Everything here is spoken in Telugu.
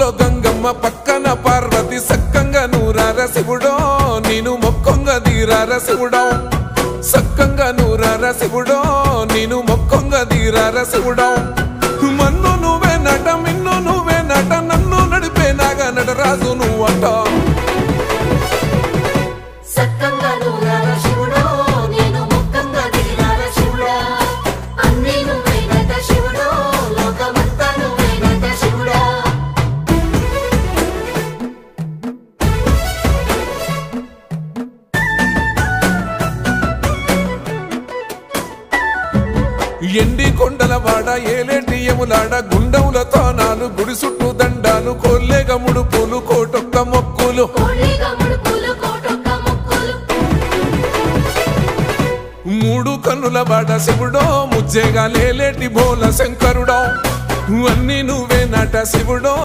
ఊర్లో గంగమ్మ పక్కన పార్వతి సక్కంగా నూరార శివుడో నేను మొక్కంగా దీరార శివుడో సక్కంగా నూరార శివుడో నేను మొక్కంగా దీరార శివుడో మన్ను నువ్వే నట మిన్ను నువ్వే నట నన్ను నడిపే నాగా నటరాజు నువ్వట ఎండి కొండల వాడ ఏలేటి యములాడ గుండముల తానాలు గుడి చుట్టూ దండాలు కోల్లేగ ముడుపులు కోటొక్క మొక్కులు మూడు కన్నుల వాడ శివుడో ముజ్జేగా లేలేటి బోల శంకరుడో అన్ని నువ్వే నట శివుడో